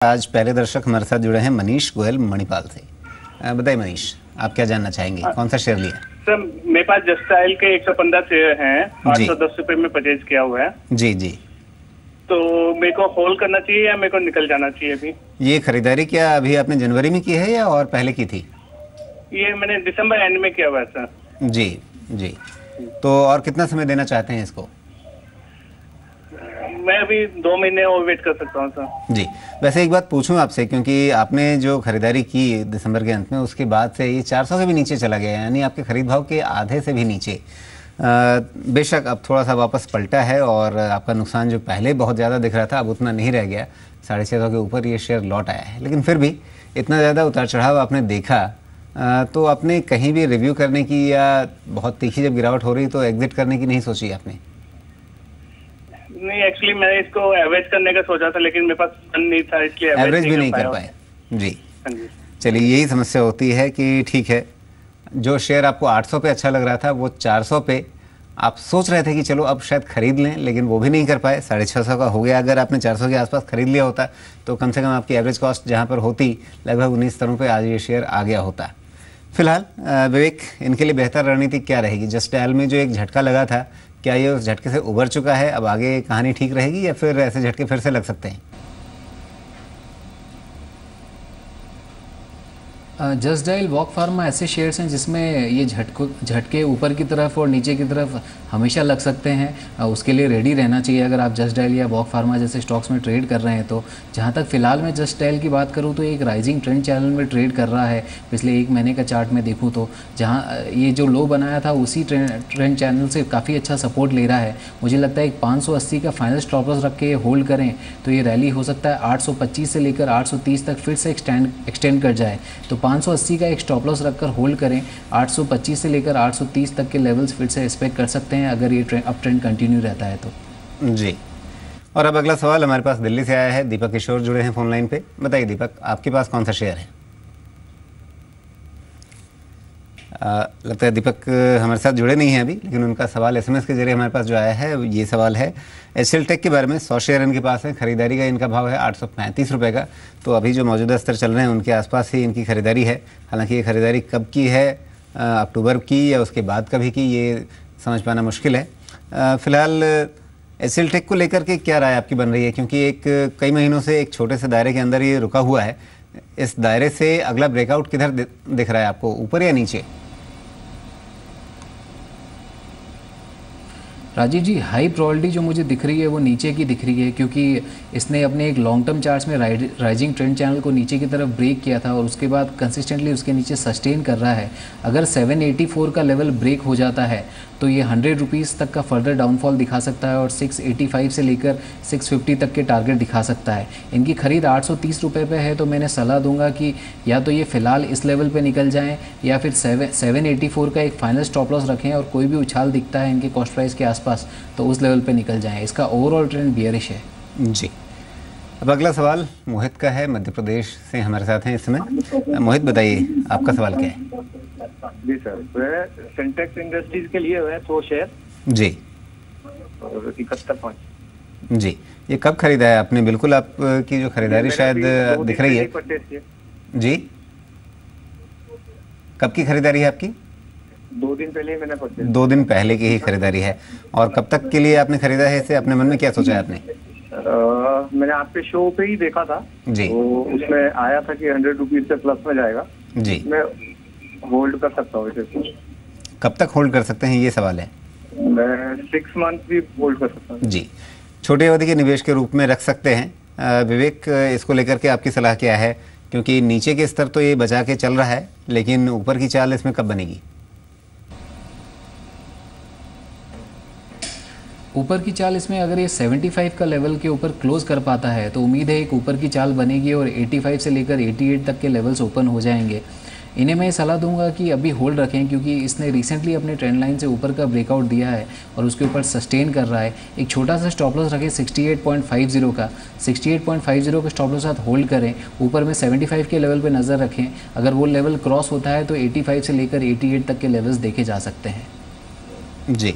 आज पहले दर्शक हमारे साथ जुड़े हैं मनीष गोयल मणिपाल से। बताइए मनीष, आप क्या जानना चाहेंगे, कौन सा शेयर लिया? सर मेरे पास जस्टाइल के 115 शेयर हैं, 810 रुपए में परचेज किया हुआ है। जी जी। तो मेरे को होल्ड करना चाहिए या मेरे को निकल जाना चाहिए अभी? ये खरीदारी क्या अभी आपने जनवरी में की है या और पहले की थी? ये मैंने दिसंबर एंड में किया हुआ है सर। जी जी। तो और कितना समय देना चाहते हैं इसको? मैं अभी 2 महीने और वेट कर सकता हूँ सर। जी। वैसे एक बात पूछूं आपसे, क्योंकि आपने जो खरीदारी की दिसंबर के अंत में, उसके बाद से ये 400 के भी नीचे चला गया, यानी आपके खरीद भाव के आधे से भी नीचे। बेशक अब थोड़ा सा वापस पलटा है और आपका नुकसान जो पहले बहुत ज़्यादा दिख रहा था अब उतना नहीं रह गया। 650 के ऊपर ये शेयर लौट आया है, लेकिन फिर भी इतना ज़्यादा उतार चढ़ाव आपने देखा तो आपने कहीं भी रिव्यू करने की या बहुत तीखी जब गिरावट हो रही तो एग्जिट करने की नहीं सोची आपने? नहीं, एक्चुअली मैंने इसको एवरेज करने का सोचा था, लेकिन मेरे पास फंड नहीं था, इसलिए एवरेज भी नहीं कर पाए। जी। चलिए, यही समस्या होती है कि ठीक है, जो शेयर आपको 800 पे अच्छा लग रहा था वो 400 पे आप सोच रहे थे कि चलो अब शायद खरीद लें, लेकिन वो भी नहीं कर पाए। 650 का हो गया। अगर आपने 400 के आसपास खरीद लिया होता तो कम से कम आपकी एवरेज कॉस्ट जहाँ पर होती लगभग 19 स्तरों पे आज ये शेयर आ गया होता। फिलहाल विवेक, इनके लिए बेहतर रणनीति क्या रहेगी? जस्ट डायल में जो एक झटका लगा था, क्या ये उस झटके से उबर चुका है? अब आगे कहानी ठीक रहेगी या फिर ऐसे झटके फिर से लग सकते हैं? जस्ट डायल, वॉक फार्मा ऐसे शेयर्स हैं जिसमें ये झटके ऊपर की तरफ और नीचे की तरफ हमेशा लग सकते हैं। उसके लिए रेडी रहना चाहिए अगर आप जस्ट डायल या वॉक फार्मा जैसे स्टॉक्स में ट्रेड कर रहे हैं। तो जहाँ तक फ़िलहाल मैं जस्ट डायल की बात करूँ तो एक राइजिंग ट्रेंड चैनल में ट्रेड कर रहा है। पिछले 1 महीने का चार्ट में देखूँ तो जहाँ ये जो लो बनाया था उसी ट्रेंड चैनल से काफ़ी अच्छा सपोर्ट ले रहा है। मुझे लगता है एक 580 का फाइनल स्टॉप लॉस रख के होल्ड करें तो ये रैली हो सकता है 825 से लेकर 830 तक फिर से एक्सटेंड कर जाए। तो 580 का एक स्टॉप लॉस रखकर होल्ड करें। 825 से लेकर 830 तक के लेवल्स फिर से एक्सपेक्ट कर सकते हैं अगर ये अप ट्रेंड कंटिन्यू रहता है तो। जी। और अब अगला सवाल हमारे पास दिल्ली से आया है। दीपक किशोर जुड़े हैं फोन लाइन पे। बताइए दीपक, आपके पास कौन सा शेयर है? लगता है दीपक हमारे साथ जुड़े नहीं हैं अभी, लेकिन उनका सवाल एसएमएस के जरिए हमारे पास जो आया है ये सवाल है एचएल टेक के बारे में। 100 शेयर इनके पास है। खरीदारी का इनका भाव है 835 रुपये का। तो अभी जो मौजूदा स्तर चल रहे हैं उनके आसपास ही इनकी खरीदारी है। हालांकि ये खरीदारी कब की है, अक्टूबर की या उसके बाद कभी की, ये समझ पाना मुश्किल है। फिलहाल एचएल टेक को लेकर के क्या राय आपकी बन रही है? क्योंकि एक कई महीनों से एक छोटे से दायरे के अंदर ये रुका हुआ है। इस दायरे से अगला ब्रेकआउट किधर दिख रहा है आपको, ऊपर या नीचे? राजीव जी, हाई प्रोबेबिलिटी जो मुझे दिख रही है वो नीचे की दिख रही है, क्योंकि इसने अपने एक लॉन्ग टर्म चार्ट्स में राइजिंग ट्रेंड चैनल को नीचे की तरफ ब्रेक किया था और उसके बाद कंसिस्टेंटली उसके नीचे सस्टेन कर रहा है। अगर 784 का लेवल ब्रेक हो जाता है तो ये 100 रुपीज़ तक का फर्दर डाउनफॉल दिखा सकता है और 685 से लेकर 650 तक के टारगेट दिखा सकता है। इनकी खरीद 830 रुपये पे है, तो मैंने सलाह दूंगा कि या तो ये फ़िलहाल इस लेवल पे निकल जाएं या फिर 784 का एक फाइनल स्टॉप लॉस रखें और कोई भी उछाल दिखता है इनके कॉस्ट प्राइस के आसपास तो उस लेवल पे निकल जाएं। इसका ओवरऑल ट्रेंड बियरिश है। जी। अब अगला सवाल मोहित का है। मध्य प्रदेश से हमारे साथ हैं इस समय। मोहित, बताइए आपका सवाल क्या है? जी सर, सिंटेक्स इंडस्ट्रीज के लिए है 100 शेयर। जी। और 71 जी। ये कब खरीदा है आपने? बिल्कुल आपकी जो खरीदारी शायद दिख रही है। जी, कब की खरीदारी है आपकी? 2 दिन पहले मैंने परचेज। 2 दिन पहले की ही खरीदारी है। और कब तक के लिए आपने खरीदा है इसे? अपने मन में क्या सोचा है आपने? मैंने आपके शो पे ही देखा था जी। तो उसमें आया था कि 100 रुपीज से प्लस में जाएगा। जी। मैं होल्ड कर सकता हूँ इसे। कब तक होल्ड कर सकते हैं ये सवाल है? मैं 6 मंथ भी होल्ड कर सकता हूँ। जी, छोटे अवधि के निवेश के रूप में रख सकते हैं। विवेक, इसको लेकर के आपकी सलाह क्या है? क्योंकि नीचे के स्तर तो ये बचा के चल रहा है, लेकिन ऊपर की चाल इसमें कब बनेगी? ऊपर की चाल इसमें अगर ये 75 का लेवल के ऊपर क्लोज कर पाता है तो उम्मीद है एक ऊपर की चाल बनेगी और 85 से लेकर 88 तक के लेवल्स ओपन हो जाएंगे। इन्हें मैं सलाह दूंगा कि अभी होल्ड रखें, क्योंकि इसने रिसेंटली अपने ट्रेंड लाइन से ऊपर का ब्रेकआउट दिया है और उसके ऊपर सस्टेन कर रहा है। एक छोटा सा स्टॉप लॉस रखें 68.50 का। 68.50 का स्टॉप लॉस साथ होल्ड करें। ऊपर में 75 के लेवल पे नज़र रखें। अगर वो लेवल क्रॉस होता है तो 85 से लेकर 88 तक के लेवल्स देखे जा सकते हैं। जी।